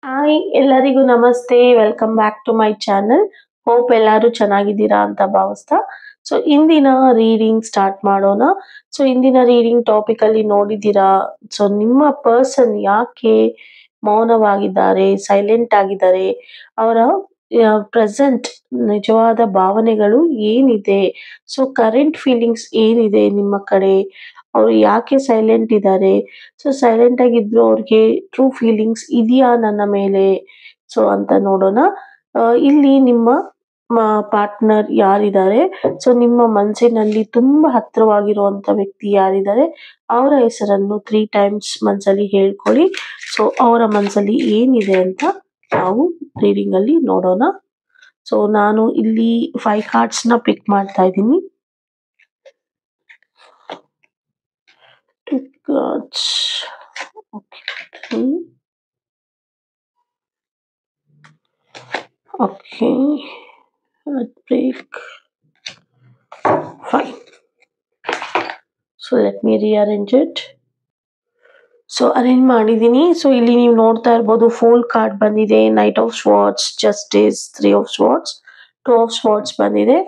Hi ಎಲ್ಲರಿಗೂ ನಮಸ್ತೆ. Welcome back to my channel. Hope ಎಲ್ಲರೂ ಚೆನ್ನಾಗಿದ್ದೀರಾ ಅಂತ ಭಾವಿಸ್ತಾ ಇಂದಿನ ರೀಡಿಂಗ್ ಸ್ಟಾರ್ಟ್ ಮಾಡೋಣ. ಇಂದಿನ ರೀಡಿಂಗ್ ಟಾಪಿಕ್ ಅಲ್ಲಿ ನೋಡಿದ್ದೀರಾ, ನಿಮ್ಮ ಪರ್ಸನ್ ಯಾಕೆ ಮೌನವಾಗಿದ್ದಾರೆ, ಸೈಲೆಂಟ್ ಆಗಿದ್ದಾರೆ, ಅವರ ಪ್ರೆಸೆಂಟ್ ನಿಜವಾದ ಭಾವನೆಗಳು ಏನಿದೆ, ಕರೆಂಟ್ ಫೀಲಿಂಗ್ಸ್ ಏನಿದೆ ನಿಮ್ಮ ಕಡೆ, ಅವ್ರು ಯಾಕೆ ಸೈಲೆಂಟ್ ಇದ್ದಾರೆ, ಸೈಲೆಂಟ್ ಆಗಿದ್ರು ಅವ್ರಿಗೆ ಟ್ರೂ ಫೀಲಿಂಗ್ಸ್ ಇದೆಯಾ ನನ್ನ ಮೇಲೆ, ಅಂತ ನೋಡೋಣ. ಇಲ್ಲಿ ನಿಮ್ಮ ಪಾರ್ಟ್ನರ್ ಯಾರಿದ್ದಾರೆ, ನಿಮ್ಮ ಮನಸ್ಸಿನಲ್ಲಿ ತುಂಬಾ ಹತ್ತಿರವಾಗಿರುವಂತ ವ್ಯಕ್ತಿ ಯಾರಿದ್ದಾರೆ, ಅವರ ಹೆಸರನ್ನು 3 ಟೈಮ್ಸ್ ಮನಸ್ಸಲ್ಲಿ ಹೇಳ್ಕೊಳ್ಳಿ. ಅವರ ಮನಸ್ಸಲ್ಲಿ ಏನಿದೆ ಅಂತ ನಾವು ರೀಡಿಂಗ್ ಅಲ್ಲಿ ನೋಡೋಣ. ನಾನು ಇಲ್ಲಿ 5 ಕಾರ್ಡ್ಸ್ ನ ಪಿಕ್ ಮಾಡ್ತಾ ಇದ್ದೀನಿ. Cards. Okay. Heartbreak. Fine. Let me rearrange it. Arrange ಮಾಡಿದ್ದೀನಿ. ಇಲ್ಲಿ ನೀವು ನೋಡ್ತಾ ಇರ್ಬೋದು, ಫೂಲ್ ಕಾರ್ಡ್ ಬಂದಿದೆ, knight of swords, justice, 3 of swords, 2 of swords ಬಂದಿದೆ.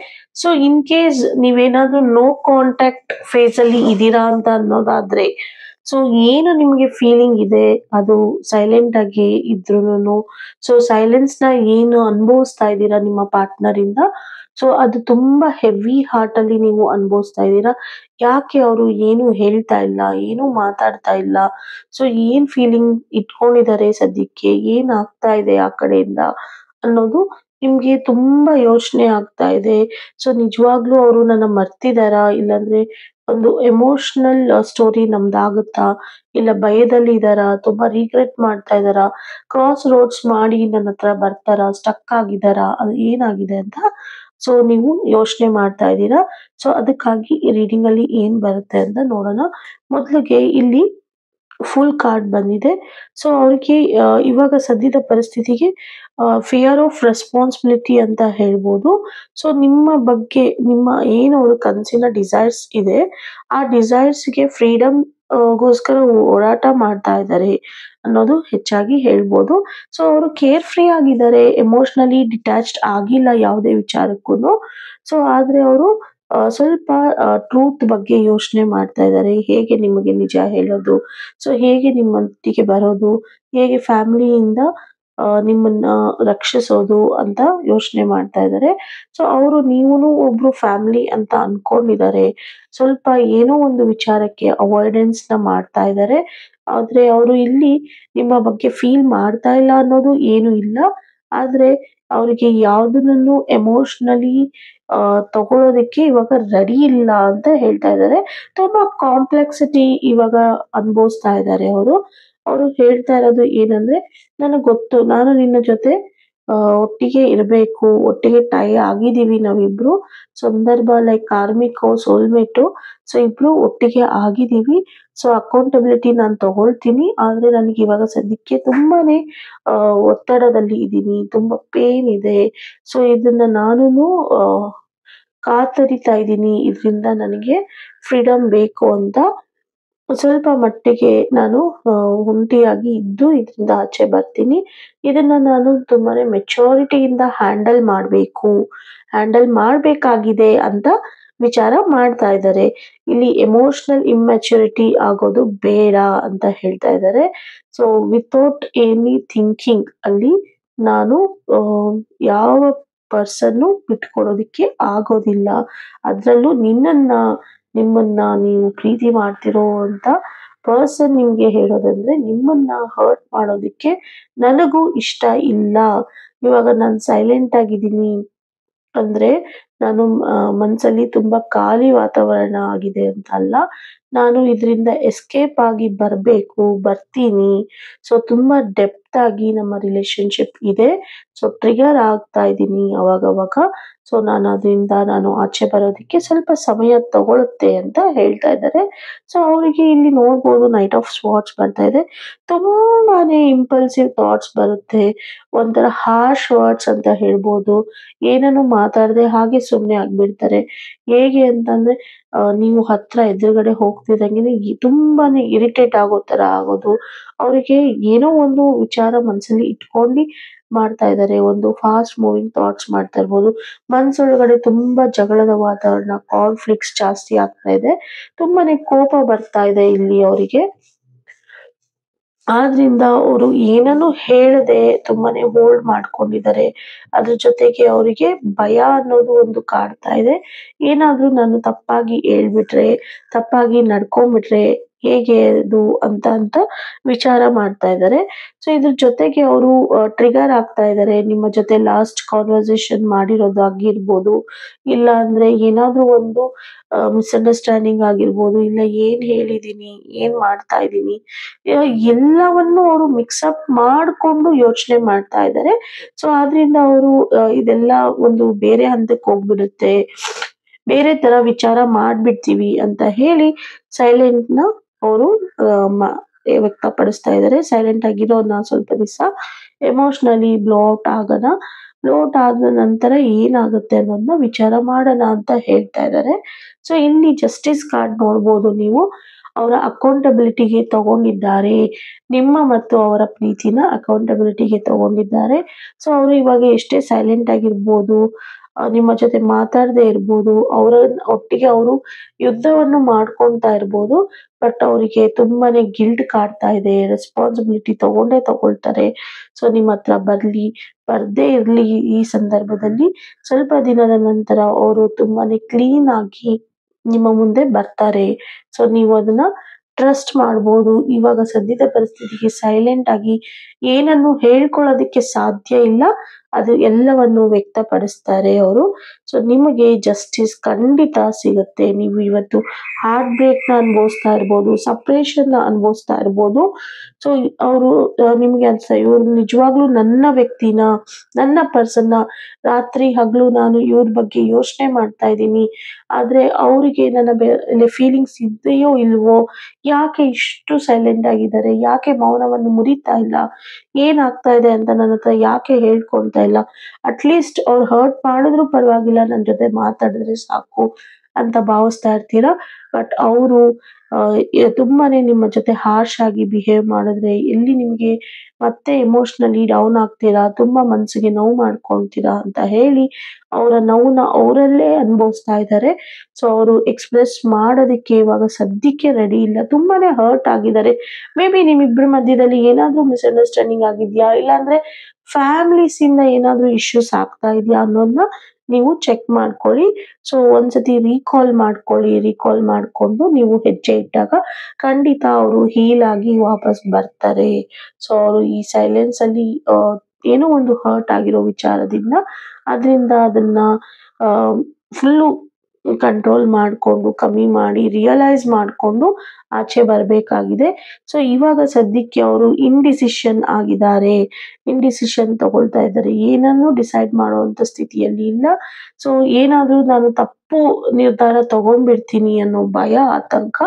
ಇನ್ ಕೇಸ್ ನೀವೇನಾದ್ರೂ ನೋ ಕಾಂಟ್ಯಾಕ್ಟ್ ಫೇಸ್ ಅಲ್ಲಿ ಇದ್ದೀರಾ ಅಂತ ಅನ್ನೋದಾದ್ರೆ, ಏನು ನಿಮಗೆ ಫೀಲಿಂಗ್ ಇದೆ, ಅದು ಸೈಲೆಂಟ್ ಆಗಿ ಇದ್ರೂನು ಸೈಲೆನ್ಸ್ ನ ಏನು ಅನುಭವಿಸ್ತಾ ಇದ್ದೀರಾ ನಿಮ್ಮ ಪಾರ್ಟ್ನರ್ ಇಂದ, ಅದು ತುಂಬಾ ಹೆವಿ ಹಾರ್ಟ್ ಅಲ್ಲಿ ನೀವು ಅನುಭವಿಸ್ತಾ ಇದ್ದೀರಾ. ಯಾಕೆ ಅವರು ಏನು ಹೇಳ್ತಾ ಇಲ್ಲ, ಏನು ಮಾತಾಡ್ತಾ ಇಲ್ಲ, ಏನ್ ಫೀಲಿಂಗ್ ಇಟ್ಕೊಂಡಿದ್ದಾರೆ, ಸದ್ಯಕ್ಕೆ ಏನ್ ಆಗ್ತಾ ಇದೆ ಆ ಕಡೆಯಿಂದ ಅನ್ನೋದು ನಿಮ್ಗೆ ತುಂಬಾ ಯೋಚನೆ ಆಗ್ತಾ ಇದೆ. ನಿಜವಾಗ್ಲೂ ಅವರು ನನ್ನ ಮರ್ತಿದಾರಾ, ಇಲ್ಲಾಂದ್ರೆ ಒಂದು ಎಮೋಷನಲ್ ಸ್ಟೋರಿ ನಮ್ದಾಗುತ್ತಾ, ಇಲ್ಲ ಭಯದಲ್ಲಿ ಇದಾರಾ, ತುಂಬಾ ರಿಗ್ರೆಟ್ ಮಾಡ್ತಾ ಇದಾರಾ, ಕ್ರಾಸ್ ರೋಡ್ಸ್ ಮಾಡಿ ನನ್ನ ಹತ್ರ ಬರ್ತಾರಾ, ಸ್ಟಕ್ ಆಗಿದಾರಾ, ಅದು ಏನಾಗಿದೆ ಅಂತ ನೀವು ಯೋಚನೆ ಮಾಡ್ತಾ ಇದ್ದೀರಾ. ಅದಕ್ಕಾಗಿ ಈ ರೀಡಿಂಗ್ ಅಲ್ಲಿ ಏನ್ ಬರುತ್ತೆ ಅಂತ ನೋಡೋಣ. ಮೊದಲಿಗೆ ಇಲ್ಲಿ ಫುಲ್ ಕಾರ್ಡ್ ಬಂದಿದೆ. ಅವ್ರಿಗೆ ಇವಾಗ ಸದ್ಯದ ಪರಿಸ್ಥಿತಿಗೆ ಫಿಯರ್ ಆಫ್ ರೆಸ್ಪಾನ್ಸಿಬಿಲಿಟಿ ಅಂತ ಹೇಳ್ಬೋದು. ನಿಮ್ಮ ಬಗ್ಗೆ, ನಿಮ್ಮ ಏನು ಅವ್ರ ಕನಸಿನ ಡಿಸೈರ್ಸ್ ಇದೆ, ಆ ಡಿಸೈರ್ಸ್ಗೆ ಫ್ರೀಡಮ್ ಗೋಸ್ಕರ ಹೋರಾಟ ಮಾಡ್ತಾ ಇದ್ದಾರೆ ಅನ್ನೋದು ಹೆಚ್ಚಾಗಿ ಹೇಳ್ಬೋದು. ಅವರು ಕೇರ್ ಫ್ರೀ ಆಗಿದ್ದಾರೆ, ಎಮೋಷನಲಿ ಡಿಟ್ಯಾಚ್ಡ್ ಆಗಿಲ್ಲ ಯಾವುದೇ ವಿಚಾರಕ್ಕೂ. ಆದ್ರೆ ಅವರು ಸ್ವಲ್ಪ ಟ್ರೂತ್ ಬಗ್ಗೆ ಯೋಚನೆ ಮಾಡ್ತಾ ಇದ್ದಾರೆ. ಹೇಗೆ ನಿಮಗೆ ನಿಜ ಹೇಳೋದು, ಹೇಗೆ ನಿಮ್ಮೊಟ್ಟಿಗೆ ಬರೋದು, ಹೇಗೆ ಫ್ಯಾಮಿಲಿಯಿಂದ ನಿಮ್ಮನ್ನ ರಕ್ಷಿಸೋದು ಅಂತ ಯೋಚನೆ ಮಾಡ್ತಾ ಇದ್ದಾರೆ. ಅವರು ನೀವುನು ಒಬ್ರು ಫ್ಯಾಮಿಲಿ ಅಂತ ಅನ್ಕೊಂಡಿದ್ದಾರೆ. ಸ್ವಲ್ಪ ಏನೋ ಒಂದು ವಿಚಾರಕ್ಕೆ ಅವಾಯ್ಡೆನ್ಸ್ ನ ಮಾಡ್ತಾ ಇದ್ದಾರೆ. ಆದ್ರೆ ಅವರು ಇಲ್ಲಿ ನಿಮ್ಮ ಬಗ್ಗೆ ಫೀಲ್ ಮಾಡ್ತಾ ಇಲ್ಲ ಅನ್ನೋದು ಏನು ಇಲ್ಲ. ಆದ್ರೆ ಅವರಿಗೆ ಯಾವ್ದನ್ನು ಎಮೋಷನಲಿ ತಗೊಳೋದಕ್ಕೆ ಇವಾಗ ರೆಡಿ ಇಲ್ಲ ಅಂತ ಹೇಳ್ತಾ ಇದ್ದಾರೆ. ತುಂಬಾ ಕಾಂಪ್ಲೆಕ್ಸಿಟಿ ಇವಾಗ ಅನುಭವಿಸ್ತಾ ಇದ್ದಾರೆ ಅವರು. ಅವರು ಹೇಳ್ತಾ ಇರೋದು ಏನಂದ್ರೆ, ನನಗ್ ಗೊತ್ತು, ನಾನು ನಿನ್ನ ಜೊತೆ ಒಟ್ಟಿಗೆ ಇರಬೇಕು, ಒಟ್ಟಿಗೆ ಟೈ ಆಗಿದೀವಿ ನಾವಿಬ್ರು. ಸಂದರ್ಭ ಲೈಕ್ ಕಾರ್ಮಿಕ್ ಸೋಲ್ಮೇಟು, ಇಬ್ರು ಒಟ್ಟಿಗೆ ಆಗಿದೀವಿ. ಅಕೌಂಟಬಿಲಿಟಿ ನಾನು ತಗೊಳ್ತೀನಿ. ಆದ್ರೆ ನನಗೆ ಇವಾಗ ಸದ್ಯಕ್ಕೆ ತುಂಬಾನೇ ಒತ್ತಡದಲ್ಲಿ ಇದ್ದೀನಿ, ತುಂಬಾ ಪೇನ್ ಇದೆ. ಇದನ್ನ ನಾನು ಕಾತರಿತಾ ಇದ್ದೀನಿ. ಇದರಿಂದ ನನಗೆ ಫ್ರೀಡಮ್ ಬೇಕು ಅಂತ ಸ್ವಲ್ಪ ಮಟ್ಟಿಗೆ ನಾನು ಒಂಟಿಯಾಗಿ ಇದ್ದು ಇದರಿಂದ ಆಚೆ ಬರ್ತೀನಿ. ಇದನ್ನ ನಾನು ತುಂಬಾನೇ ಮೆಚುರಿಟಿಯಿಂದ ಹ್ಯಾಂಡಲ್ ಮಾಡ್ಬೇಕಾಗಿದೆ ಅಂತ ವಿಚಾರ ಮಾಡ್ತಾ ಇದ್ದಾರೆ. ಇಲ್ಲಿ ಎಮೋಷನಲ್ ಇಮ್ಮೆಚುರಿಟಿ ಆಗೋದು ಬೇಡ ಅಂತ ಹೇಳ್ತಾ ಇದ್ದಾರೆ. ವಿತೌಟ್ ಎನಿ ಥಿಂಕಿಂಗ್ ಅಲ್ಲಿ ನಾನು ಯಾವ ಪರ್ಸನ್ನು ಬಿಟ್ಕೊಡೋದಿಕ್ಕೆ ಆಗೋದಿಲ್ಲ. ಅದ್ರಲ್ಲೂ ನಿಮ್ಮನ್ನ ನೀವು ಪ್ರೀತಿ ಮಾಡ್ತಿರೋ ಅಂತ ಪರ್ಸನ್ ನಿಮ್ಗೆ ಹೇಳೋದಂದ್ರೆ, ನಿಮ್ಮನ್ನ ಹರ್ಟ್ ಮಾಡೋದಿಕ್ಕೆ ನನಗೂ ಇಷ್ಟ ಇಲ್ಲ. ಇವಾಗ ನಾನು ಸೈಲೆಂಟ್ ಆಗಿದ್ದೀನಿ ಅಂದ್ರೆ ನಾನು ಮನ್ಸಲ್ಲಿ ತುಂಬಾ ಖಾಲಿ ವಾತಾವರಣ ಆಗಿದೆ ಅಂತ ಅಲ್ಲ. ನಾನು ಇದರಿಂದ ಎಸ್ಕೇಪ್ ಆಗಿ ಬರ್ತೀನಿ. ತುಂಬಾ ಡೆಪ್ತ್ ಆಗಿ ನಮ್ಮ ರಿಲೇಶನ್ಶಿಪ್ ಇದೆ. ಟ್ರಿಗರ್ ಆಗ್ತಾ ಇದ್ದೀನಿ ಅವಾಗವಾಗ. ನಾನು ಆಚೆ ಬರೋದಕ್ಕೆ ಸ್ವಲ್ಪ ಸಮಯ ತಗೊಳುತ್ತೆ ಅಂತ ಹೇಳ್ತಾ ಇದ್ದಾರೆ. ಅವರಿಗೆ ಇಲ್ಲಿ ನೋಡ್ಬೋದು, ನೈಟ್ ಆಫ್ ಸ್ವಾರ್ಡ್ಸ್ ಬರ್ತಾ ಇದೆ. ತುಂಬಾನೇ ಇಂಪಲ್ಸಿವ್ ಥಾಟ್ಸ್ ಬರುತ್ತೆ. ಒಂಥರ ಹಾರ್ಶ್ ವರ್ಡ್ಸ್ ಅಂತ ಹೇಳ್ಬೋದು. ಏನನ್ನು ಮಾತಾಡದೆ ಹಾಗೆ ಸುಮ್ನೆ ಆಗ್ಬಿಡ್ತಾರೆ. ಹೇಗೆ ಅಂತಂದ್ರೆ ನೀವು ಹತ್ರ ಎದುರುಗಡೆ ಹೋಗ್ತಿದ್ದಂಗೆನೆ ತುಂಬಾನೇ ಇರಿಟೇಟ್ ಆಗೋ ತರ ಆಗೋದು. ಅವ್ರಿಗೆ ಏನೋ ಒಂದು ವಿಚಾರ ಮನಸ್ಸಲ್ಲಿ ಇಟ್ಕೊಂಡು ಮಾಡ್ತಾ ಇದ್ದಾರೆ. ಒಂದು ಫಾಸ್ಟ್ ಮೂವಿಂಗ್ ಥಾಟ್ಸ್ ಮಾಡ್ತಾ ಇರ್ಬೋದು. ಮನ್ಸೊಳಗಡೆ ತುಂಬಾ ಜಗಳದ ವಾತಾವರಣ, ಕಾನ್ಫ್ಲಿಕ್ಟ್ಸ್ ಜಾಸ್ತಿ ಆಗ್ತಾ ಇದೆ. ತುಂಬಾನೇ ಕೋಪ ಬರ್ತಾ ಇದೆ ಇಲ್ಲಿ ಅವರಿಗೆ. ಆದ್ರಿಂದ ಅವರು ಏನನ್ನು ಹೇಳದೆ ತುಂಬಾನೇ ಹೋಲ್ಡ್ ಮಾಡ್ಕೊಂಡಿದ್ದಾರೆ. ಅದ್ರ ಜೊತೆಗೆ ಅವರಿಗೆ ಭಯ ಅನ್ನೋದು ಒಂದು ಕಾಡ್ತಾ ಇದೆ. ಏನಾದ್ರೂ ನಾನು ತಪ್ಪಾಗಿ ಹೇಳ್ಬಿಟ್ರೆ, ತಪ್ಪಾಗಿ ನಡ್ಕೊಂಡ್ಬಿಟ್ರೆ ಹೇಗೆ ಅದು ಅಂತ ವಿಚಾರ ಮಾಡ್ತಾ ಇದ್ದಾರೆ. ಸೊ ಇದ್ರ ಜೊತೆಗೆ ಅವರು ಟ್ರಿಗರ್ ಆಗ್ತಾ ಇದ್ದಾರೆ. ನಿಮ್ಮ ಜೊತೆ ಲಾಸ್ಟ್ ಕಾನ್ವರ್ಸೇಷನ್ ಮಾಡಿರೋದಾಗಿರ್ಬೋದು, ಇಲ್ಲ ಅಂದ್ರೆ ಏನಾದ್ರೂ ಒಂದು ಮಿಸ್ಅಂಡರ್‌ಸ್ಟ್ಯಾಂಡಿಂಗ್ ಆಗಿರ್ಬೋದು, ಇಲ್ಲ ಏನ್ ಹೇಳಿದೀನಿ, ಏನ್ ಮಾಡ್ತಾ ಇದ್ದೀನಿ, ಎಲ್ಲವನ್ನು ಅವರು ಮಿಕ್ಸಪ್ ಮಾಡ್ಕೊಂಡು ಯೋಚನೆ ಮಾಡ್ತಾ ಇದ್ದಾರೆ. ಸೊ ಆದ್ರಿಂದ ಅವರು ಇದೆಲ್ಲ ಒಂದು ಬೇರೆ ಹಂತಕ್ಕೆ ಹೋಗ್ಬಿಡುತ್ತೆ, ಬೇರೆ ತರ ವಿಚಾರ ಮಾಡ್ಬಿಡ್ತೀವಿ ಅಂತ ಹೇಳಿ ಸೈಲೆಂಟ್‌ನ ಅವರು ವ್ಯಕ್ತಪಡಿಸ್ತಾ ಇದ್ದಾರೆ. ಸೈಲೆಂಟ್ ಆಗಿರೋನ್ನ ಸ್ವಲ್ಪ ದಿವಸ ಎಮೋಷನಲಿ ಬ್ಲೋ ಔಟ್ ಆಗೋಣ. ಬ್ಲೋ ಔಟ್ ಆದ ನಂತರ ಏನಾಗುತ್ತೆ ಅನ್ನೋದನ್ನ ವಿಚಾರ ಮಾಡೋಣ ಅಂತ ಹೇಳ್ತಾ ಇದ್ದಾರೆ. ಸೊ ಇಲ್ಲಿ ಜಸ್ಟಿಸ್ ಕಾರ್ಡ್ ನೋಡ್ಬೋದು ನೀವು. ಅವರ ಅಕೌಂಟಬಿಲಿಟಿಗೆ ತಗೊಂಡಿದ್ದಾರೆ. ನಿಮ್ಮ ಮತ್ತು ಅವರ ಪ್ರೀತಿನ ಅಕೌಂಟಬಿಲಿಟಿಗೆ ತಗೊಂಡಿದ್ದಾರೆ. ಸೊ ಅವರು ಇವಾಗ ಎಷ್ಟೇ ಸೈಲೆಂಟ್ ಆಗಿರ್ಬೋದು, ನಿಮ್ಮ ಜೊತೆ ಮಾತಾಡದೆ ಇರ್ಬೋದು, ಅವರ ಒಟ್ಟಿಗೆ ಅವರು ಯುದ್ಧವನ್ನು ಮಾಡ್ಕೊಂತಾ ಇರ್ಬೋದು. ಬಟ್ ಅವರಿಗೆ ತುಂಬಾನೇ ಗಿಲ್ಟ್ ಕಾಡ್ತಾ ಇದೆ. ರೆಸ್ಪಾನ್ಸಿಬಿಲಿಟಿ ತಗೊಂಡೇ ತಗೊಳ್ತಾರೆ. ಸೊ ನಿಮ್ಮ ಹತ್ರ ಬರ್ದೇ ಇರ್ಲಿ ಈ ಸಂದರ್ಭದಲ್ಲಿ ಸ್ವಲ್ಪ ದಿನದ ನಂತರ ಅವರು ತುಂಬಾನೇ ಕ್ಲೀನ್ ಆಗಿ ನಿಮ್ಮ ಮುಂದೆ ಬರ್ತಾರೆ. ಸೊ ನೀವು ಅದನ್ನ ಟ್ರಸ್ಟ್ ಮಾಡ್ಬೋದು. ಇವಾಗ ಸದ್ಯದ ಪರಿಸ್ಥಿತಿಗೆ ಸೈಲೆಂಟ್ ಆಗಿ ಏನನ್ನು ಹೇಳ್ಕೊಳ್ಳೋದಕ್ಕೆ ಸಾಧ್ಯ ಇಲ್ಲ, ಅದು ಎಲ್ಲವನ್ನು ವ್ಯಕ್ತಪಡಿಸ್ತಾರೆ ಅವರು. ಸೊ ನಿಮಗೆ ಜಸ್ಟಿಸ್ ಖಂಡಿತ ಸಿಗುತ್ತೆ. ನೀವು ಇವತ್ತು ಹಾರ್ಟ್ ಬ್ರೇಕ್ ನ ಅನುಭವಿಸ್ತಾ ಇರ್ಬೋದು, ಸಪ್ರೇಷನ್ ನ ಅನುಭವಿಸ್ತಾ ಇರ್ಬೋದು. ಸೊ ಅವರು ನಿಮ್ಗೆ ಅನ್ಸ ಇವ್ರು ನಿಜವಾಗ್ಲೂ ನನ್ನ ವ್ಯಕ್ತಿನ, ನನ್ನ ಪರ್ಸನ್ನ, ರಾತ್ರಿ ಹಗಲು ನಾನು ಇವ್ರ ಬಗ್ಗೆ ಯೋಚನೆ ಮಾಡ್ತಾ ಇದ್ದೀನಿ. ಆದ್ರೆ ಅವರಿಗೆ ನನ್ನ ಫೀಲಿಂಗ್ಸ್ ಇದೆಯೋ ಇಲ್ವೋ, ಯಾಕೆ ಇಷ್ಟು ಸೈಲೆಂಟ್ ಆಗಿದ್ದಾರೆ, ಯಾಕೆ ಮೌನವನ್ನು ಮುರಿತಾ ಇಲ್ಲ, ಏನಾಗ್ತಾ ಇದೆ ಅಂತ ನನ್ನ ಹತ್ರ ಯಾಕೆ ಹೇಳ್ಕೊಳ್ತಾ ಇಲ್ಲ, ಅಟ್ಲೀಸ್ಟ್ ಅವ್ರು ಹರ್ಟ್ ಮಾಡಿದ್ರು ಪರವಾಗಿಲ್ಲ, ನನ್ನ ಜೊತೆ ಮಾತಾಡಿದ್ರೆ ಸಾಕು ಅಂತ ಭಾವಿಸ್ತಾ ಇರ್ತೀರಾ. ಬಟ್ ಅವರು ತುಂಬಾನೇ ನಿಮ್ಮ ಜೊತೆ ಹಾರ್ಶ್ ಆಗಿ ಬಿಹೇವ್ ಮಾಡಿದ್ರೆ ಎಲ್ಲಿ ನಿಮ್ಗೆ ಮತ್ತೆ ಎಮೋಷನಲಿ ಡೌನ್ ಆಗ್ತೀರಾ, ತುಂಬಾ ಮನ್ಸಿಗೆ ನೋವು ಮಾಡ್ಕೊಳ್ತೀರಾ ಅಂತ ಹೇಳಿ ಅವರ ನೋವನ್ನ ಅವರಲ್ಲೇ ಅನುಭವಿಸ್ತಾ ಇದ್ದಾರೆ. ಸೊ ಅವರು ಎಕ್ಸ್‌ಪ್ರೆಸ್ ಮಾಡೋದಕ್ಕೆ ಇವಾಗ ಸದ್ಯಕ್ಕೆ ರೆಡಿ ಇಲ್ಲ. ತುಂಬಾನೇ ಹರ್ಟ್ ಆಗಿದ್ದಾರೆ. ಮೇ ಬಿ ನಿಮ್ಮಿಬ್ಬರ ಮಧ್ಯದಲ್ಲಿ ಏನಾದ್ರೂ ಮಿಸ್‌ಅಂಡರ್‌ಸ್ಟ್ಯಾಂಡಿಂಗ್ ಆಗಿದ್ಯಾ, ಇಲ್ಲಾಂದ್ರೆ ಫ್ಯಾಮಿಲೀಸ್ ಇಂದ ಏನಾದ್ರೂ ಇಶ್ಯೂಸ್ ಆಗ್ತಾ ಇದೆಯಾ ಅನ್ನೋದನ್ನ ನೀವು ಚೆಕ್ ಮಾಡ್ಕೊಳ್ಳಿ. ಸೊ ಒಂದ್ಸತಿ ರೀಕಾಲ್ ಮಾಡ್ಕೊಂಡು ನೀವು ಹೆಜ್ಜೆ ಇಟ್ಟಾಗ ಖಂಡಿತ ಅವರು ಹೀಲ್ ಆಗಿ ವಾಪಸ್ ಬರ್ತಾರೆ. ಸೊ ಅವರು ಈ ಸೈಲೆನ್ಸ್ ಅಲ್ಲಿ ಏನೋ ಒಂದು ಹರ್ಟ್ ಆಗಿರೋ ವಿಚಾರದಿಂದ ಅದರಿಂದ ಅದನ್ನ ಫುಲ್ಲು ಕಂಟ್ರೋಲ್ ಮಾಡ್ಕೊಂಡು, ಕಮ್ಮಿ ಮಾಡಿ, ರಿಯಲೈಸ್ ಮಾಡ್ಕೊಂಡು ಆಚೆ ಬರ್ಬೇಕಾಗಿದೆ. ಸೊ ಇವಾಗ ಸದ್ಯಕ್ಕೆ ಅವರು ಇಂಡಿಸಿಷನ್ ಆಗಿದ್ದಾರೆ. ಇಂಡಿಸಿಷನ್ ತಗೊಳ್ತಾ ಇದ್ದಾರೆ. ಏನನ್ನೂ ಡಿಸೈಡ್ ಮಾಡುವಂತ ಸ್ಥಿತಿಯಲ್ಲಿ ಇಲ್ಲ. ಸೊ ಏನಾದ್ರೂ ನಾನು ತಪ್ಪು ನಿರ್ಧಾರ ತಗೊಂಡ್ಬಿಡ್ತೀನಿ ಅನ್ನೋ ಭಯ, ಆತಂಕ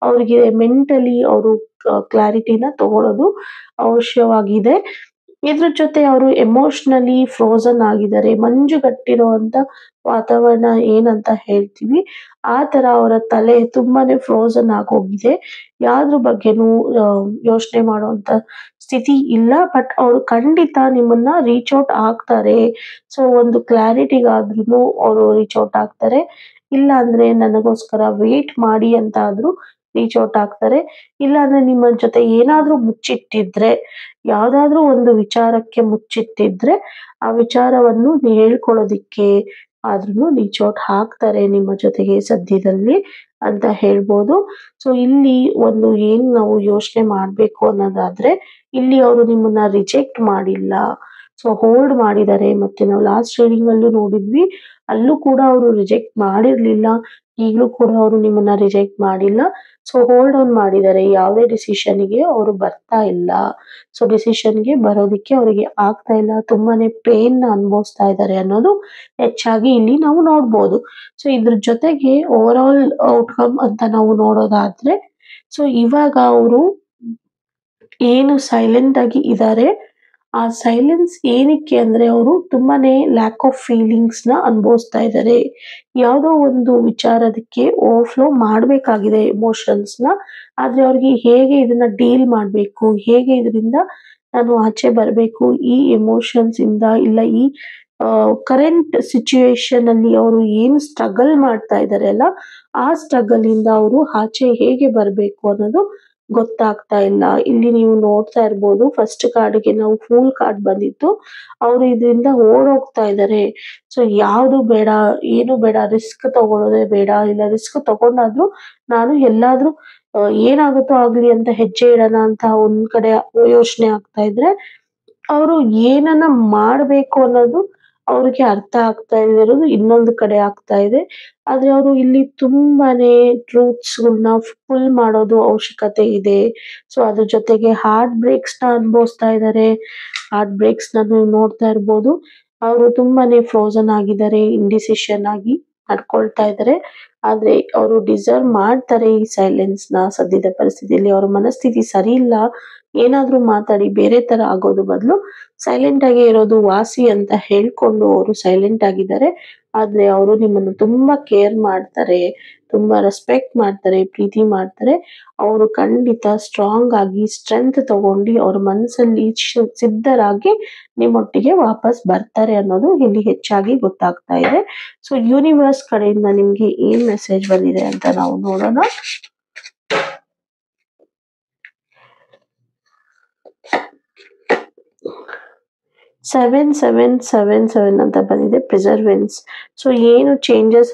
ಅವ್ರಿಗೆ. ಮೆಂಟಲಿ ಅವರು ಕ್ಲಾರಿಟಿನ ತಗೊಳ್ಳೋದು ಅವಶ್ಯವಾಗಿದೆ. ಇದ್ರ ಜೊತೆ ಅವರು ಎಮೋಷನಲಿ ಫ್ರೋಝನ್ ಆಗಿದ್ದಾರೆ. ಮಂಜುಗಟ್ಟಿರುವಂತ ವಾತಾವರಣ ಏನಂತ ಹೇಳ್ತೀವಿ, ಆ ತರ ಅವರ ತಲೆ ತುಂಬಾನೇ ಫ್ರೋಝನ್ ಆಗೋಗಿದೆ. ಯಾವ್ದ್ರ ಬಗ್ಗೆನೂ ಯೋಚನೆ ಮಾಡುವಂತ ಸ್ಥಿತಿ ಇಲ್ಲ. ಬಟ್ ಅವರು ಖಂಡಿತ ನಿಮ್ಮನ್ನ ರೀಚ್ ಔಟ್ ಆಗ್ತಾರೆ. ಸೊ ಒಂದು ಕ್ಲಾರಿಟಿಗಾದ್ರೂ ಅವರು ರೀಚ್ ಔಟ್ ಆಗ್ತಾರೆ. ಇಲ್ಲ ಅಂದ್ರೆ ನನಗೋಸ್ಕರ ವೇಟ್ ಮಾಡಿ ಅಂತ ಆದ್ರೂ ರೀಚ್ ಔಟ್ ಆಗ್ತಾರೆ. ಇಲ್ಲ ಅಂದ್ರೆ ನಿಮ್ಮ ಜೊತೆ ಏನಾದ್ರೂ ಮುಚ್ಚಿಟ್ಟಿದ್ರೆ, ಯಾವ್ದಾದ್ರೂ ಒಂದು ವಿಚಾರಕ್ಕೆ ಮುಚ್ಚಿಟ್ಟಿದ್ರೆ ಆ ವಿಚಾರವನ್ನು ಹೇಳ್ಕೊಳ್ಳೋದಿಕ್ಕೆ ಆದ್ರೂ ರೀಚ್ ಔಟ್ ಆಗ್ತಾರೆ ನಿಮ್ಮ ಜೊತೆಗೆ ಸದ್ಯದಲ್ಲಿ ಅಂತ ಹೇಳ್ಬೋದು. ಸೊ ಇಲ್ಲಿ ಒಂದು ಏನ್ ನಾವು ಯೋಚನೆ ಮಾಡ್ಬೇಕು ಅನ್ನೋದಾದ್ರೆ, ಇಲ್ಲಿ ಅವರು ನಿಮ್ಮನ್ನ ರಿಜೆಕ್ಟ್ ಮಾಡಿಲ್ಲ. ಸೊ ಹೋಲ್ಡ್ ಮಾಡಿದ್ದಾರೆ. ಮತ್ತೆ ನಾವು ಲಾಸ್ಟ್ ರೀಡಿಂಗ್ ಅಲ್ಲೂ ನೋಡಿದ್ವಿ, ಅಲ್ಲೂ ಕೂಡ ಅವರು ರಿಜೆಕ್ಟ್ ಮಾಡಿರ್ಲಿಲ್ಲ. ಈಗ್ಲೂ ಕೂಡ ಅವರು ನಿಮ್ಮನ್ನ ರಿಜೆಕ್ಟ್ ಮಾಡಿಲ್ಲ. ಸೊ ಹೋಲ್ಡ್ ಆನ್ ಮಾಡಿದ್ದಾರೆ. ಯಾವುದೇ ಡಿಸಿಷನ್‌ಗೆ ಅವರು ಬರ್ತಾ ಇಲ್ಲ. ಸೊ ಡಿಸಿಷನ್‌ಗೆ ಬರೋದಿಕ್ಕೆ ಅವರಿಗೆ ಆಗ್ತಾ ಇಲ್ಲ. ತುಂಬಾನೇ ಪೇನ್‌ನ ಅನುಭವಿಸ್ತಾ ಇದ್ದಾರೆ ಅನ್ನೋದು ಹೆಚ್ಚಾಗಿ ಇಲ್ಲಿ ನಾವು ನೋಡ್ಬೋದು. ಸೊ ಇದ್ರ ಜೊತೆಗೆ ಓವರ್ ಆಲ್ ಔಟ್‌ಕಮ್ ಅಂತ ನಾವು ನೋಡೋದಾದ್ರೆ, ಸೊ ಇವಾಗ ಅವರು ಏನು ಸೈಲೆಂಟ್ ಆಗಿ ಇದ್ದಾರೆ, ಆ ಸೈಲೆನ್ಸ್ ಏನಕ್ಕೆ ಅಂದ್ರೆ ಅವರು ತುಂಬಾನೇ ಲ್ಯಾಕ್ ಆಫ್ ಫೀಲಿಂಗ್ಸ್ ನ ಅನುಭವಿಸ್ತಾ ಇದ್ದಾರೆ. ಯಾವುದೋ ಒಂದು ವಿಚಾರದಕ್ಕೆ ಓವರ್ಫ್ಲೋ ಮಾಡಬೇಕಾಗಿದೆ ಎಮೋಷನ್ಸ್ ನ. ಆದ್ರೆ ಅವ್ರಿಗೆ ಹೇಗೆ ಇದನ್ನ ಡೀಲ್ ಮಾಡಬೇಕು, ಹೇಗೆ ಇದರಿಂದ ನಾನು ಆಚೆ ಬರಬೇಕು ಈ ಎಮೋಷನ್ಸ್ ಇಂದ, ಇಲ್ಲ ಈ ಕರೆಂಟ್ ಸಿಚುಯೇಷನ್ ಅಲ್ಲಿ ಅವರು ಏನು ಸ್ಟ್ರಗಲ್ ಮಾಡ್ತಾ ಇದ್ದಾರೆ ಅಲ್ಲ, ಆ ಸ್ಟ್ರಗಲ್ ಇಂದ ಅವರು ಆಚೆ ಹೇಗೆ ಬರಬೇಕು ಅನ್ನೋದು ಗೊತ್ತಾಗ್ತಾ ಇಲ್ಲ. ಇಲ್ಲಿ ನೀವು ನೋಡ್ತಾ ಇರ್ಬೋದು ಫಸ್ಟ್ ಕಾರ್ಡ್ಗೆ ನಾವು ಫೂಲ್ ಕಾರ್ಡ್ ಬಂದಿತ್ತು. ಅವರು ಇದರಿಂದ ಓಡೋಗ್ತಾ ಇದ್ದಾರೆ. ಸೊ ಯಾವುದು ಬೇಡ, ಏನು ಬೇಡ, ರಿಸ್ಕ್ ತಗೊಳ್ಳೋದೇ ಬೇಡ, ಇಲ್ಲ ರಿಸ್ಕ್ ತಗೊಂಡಾದ್ರೂ ನಾನು ಎಲ್ಲಾದ್ರೂ ಏನಾಗುತ್ತೋ ಆಗ್ಲಿ ಅಂತ ಹೆಜ್ಜೆ ಇಡೋಣ ಅಂತ ಒಂದ್ ಕಡೆ ಯೋಚನೆ ಆಗ್ತಾ ಇದ್ರೆ, ಅವರು ಏನನ್ನ ಮಾಡ್ಬೇಕು ಅನ್ನೋದು ಅವ್ರಿಗೆ ಅರ್ಥ ಆಗ್ತಾ ಇರೋದು ಇನ್ನೊಂದು ಕಡೆ ಆಗ್ತಾ ಇದೆ. ಆದ್ರೆ ಅವರು ಇಲ್ಲಿ ತುಂಬಾನೇ ಟ್ರೂತ್ಸ್‌ಗಳ್ನ ಫುಲ್ ಮಾಡೋದು ಅವಶ್ಯಕತೆ ಇದೆ. ಸೊ ಅದ್ರ ಜೊತೆಗೆ ಹಾರ್ಟ್ ಬ್ರೇಕ್ಸ್‌ನ ಅನುಭವಿಸ್ತಾ ಇದ್ದಾರೆ. ಹಾರ್ಟ್ ಬ್ರೇಕ್ಸ್‌ನ ನೀವು ನೋಡ್ತಾ ಇರ್ಬೋದು. ಅವರು ತುಂಬಾನೇ ಫ್ರೋಜನ್ ಆಗಿದ್ದಾರೆ, ಇಂಡಿಸಿಷನ್ ಆಗಿ ನಡ್ಕೊಳ್ತಾ ಇದ್ದಾರೆ. ಆದ್ರೆ ಅವರು ಡಿಸರ್ವ್ ಮಾಡ್ತಾರೆ ಈ ಸೈಲೆನ್ಸ್‌ನ. ಸದ್ಯದ ಪರಿಸ್ಥಿತಿಯಲ್ಲಿ ಅವ್ರ ಮನಸ್ಥಿತಿ ಸರಿ ಇಲ್ಲ. ಏನಾದ್ರೂ ಮಾತಾಡಿ ಬೇರೆ ತರ ಆಗೋದು ಬದಲು ಸೈಲೆಂಟ್ ಆಗಿ ಇರೋದು ವಾಸಿ ಅಂತ ಹೇಳ್ಕೊಂಡು ಅವರು ಸೈಲೆಂಟ್ ಆಗಿದ್ದಾರೆ. ಆದ್ರೆ ಅವರು ನಿಮ್ಮನ್ನು ತುಂಬಾ ಕೇರ್ ಮಾಡ್ತಾರೆ, ತುಂಬಾ ರೆಸ್ಪೆಕ್ಟ್ ಮಾಡ್ತಾರೆ, ಪ್ರೀತಿ ಮಾಡ್ತಾರೆ. ಅವರು ಖಂಡಿತ ಸ್ಟ್ರಾಂಗ್ ಆಗಿ ಸ್ಟ್ರೆಂತ್ ತಗೊಂಡು ಅವ್ರ ಮನಸ್ಸಲ್ಲಿ ಸಿದ್ಧರಾಗಿ ನಿಮ್ಮೊಟ್ಟಿಗೆ ವಾಪಸ್ ಬರ್ತಾರೆ ಅನ್ನೋದು ಇಲ್ಲಿ ಹೆಚ್ಚಾಗಿ ಗೊತ್ತಾಗ್ತಾ ಇದೆ. ಸೊ ಯೂನಿವರ್ಸ್ ಕಡೆಯಿಂದ ನಿಮ್ಗೆ ಏನ್ ಮೆಸೇಜ್ ಬಂದಿದೆ ಅಂತ ನಾವು ನೋಡೋಣ. 7777 ಅಂತ ಬಂದಿದೆ, ಪ್ರಿಸರ್ವೆನ್ಸ್. ಸೊ ಏನು ಚೇಂಜಸ್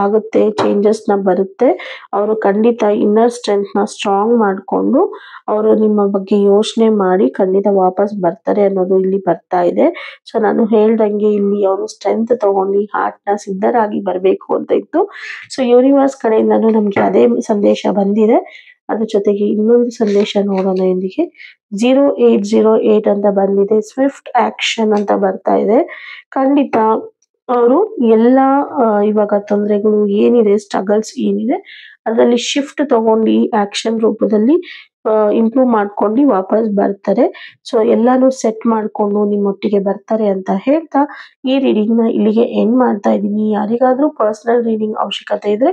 ಆಗುತ್ತೆ, ಚೇಂಜಸ್ ನ ಬರುತ್ತೆ. ಅವರು ಖಂಡಿತ ಇನ್ನರ್ ಸ್ಟ್ರೆಂತ್ ನ ಸ್ಟ್ರಾಂಗ್ ಮಾಡ್ಕೊಂಡು ಅವರು ನಿಮ್ಮ ಬಗ್ಗೆ ಯೋಚನೆ ಮಾಡಿ ಖಂಡಿತ ವಾಪಸ್ ಬರ್ತಾರೆ ಅನ್ನೋದು ಇಲ್ಲಿ ಬರ್ತಾ ಇದೆ. ಸೊ ನಾನು ಹೇಳ್ದಂಗೆ ಇಲ್ಲಿ ಅವರು ಸ್ಟ್ರೆಂತ್ ತಗೊಂಡು ಹಾರ್ಟ್ ನ ಸಿದ್ಧರಾಗಿ ಬರ್ಬೇಕು ಅಂತ ಇತ್ತು. ಸೊ ಯೂನಿವರ್ಸ್ ಕಡೆಯಿಂದನೂ ನಮ್ಗೆ ಅದೇ ಸಂದೇಶ ಬಂದಿದೆ. ಅದ್ರ ಜೊತೆಗೆ ಇನ್ನೊಂದು ಸಂದೇಶ ನೋಡೋಣ ಎಂದಿಗೆ. 0808 ಅಂತ ಬಂದಿದೆ, ಸ್ವಿಫ್ಟ್ ಆಕ್ಷನ್ ಅಂತ ಬರ್ತಾ ಇದೆ. ಖಂಡಿತ ಅವರು ಎಲ್ಲ ಇವಾಗ ತೊಂದರೆಗಳು ಏನಿದೆ, ಸ್ಟ್ರಗಲ್ಸ್ ಏನಿದೆ ಅದರಲ್ಲಿ ಶಿಫ್ಟ್ ತಗೊಂಡು ಆಕ್ಷನ್ ರೂಪದಲ್ಲಿ ಇಂಪ್ರೂವ್ ಮಾಡ್ಕೊಂಡು ವಾಪಸ್ ಬರ್ತಾರೆ. ಸೊ ಎಲ್ಲಾನು ಸೆಟ್ ಮಾಡ್ಕೊಂಡು ನಿಮ್ಮೊಟ್ಟಿಗೆ ಬರ್ತಾರೆ ಅಂತ ಹೇಳ್ತಾ ಈ ರೀಡಿಂಗ್ ನ ಇಲ್ಲಿಗೆ ಎಂಡ್ ಮಾಡ್ತಾ ಇದ್ದೀನಿ. ಯಾರಿಗಾದ್ರೂ ಪರ್ಸನಲ್ ರೀಡಿಂಗ್ ಅವಶ್ಯಕತೆ ಇದ್ರೆ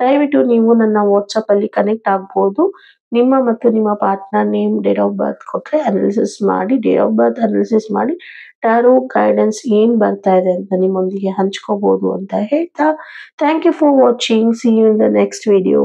ದಯವಿಟ್ಟು ನೀವು ನನ್ನ ವಾಟ್ಸಪ್ ಅಲ್ಲಿ ಕನೆಕ್ಟ್ ಆಗ್ಬೋದು. ನಿಮ್ಮ ಮತ್ತು ನಿಮ್ಮ partner name, date of birth ಕೊಟ್ರೆ ಅನಾಲಿಸಿಸ್ ಮಾಡಿ, ಡೇಟ್ ಆಫ್ ಬರ್ತ್ ಅನಾಲಿಸಿಸ್ ಮಾಡಿ ಟ್ಯಾರೋ ಗೈಡೆನ್ಸ್ ಏನ್ ಬರ್ತಾ ಇದೆ ಅಂತ ನಿಮ್ಮೊಂದಿಗೆ ಹಂಚ್ಕೋಬಹುದು ಅಂತ ಹೇಳ್ತಾ thank you for watching. See you in the next video.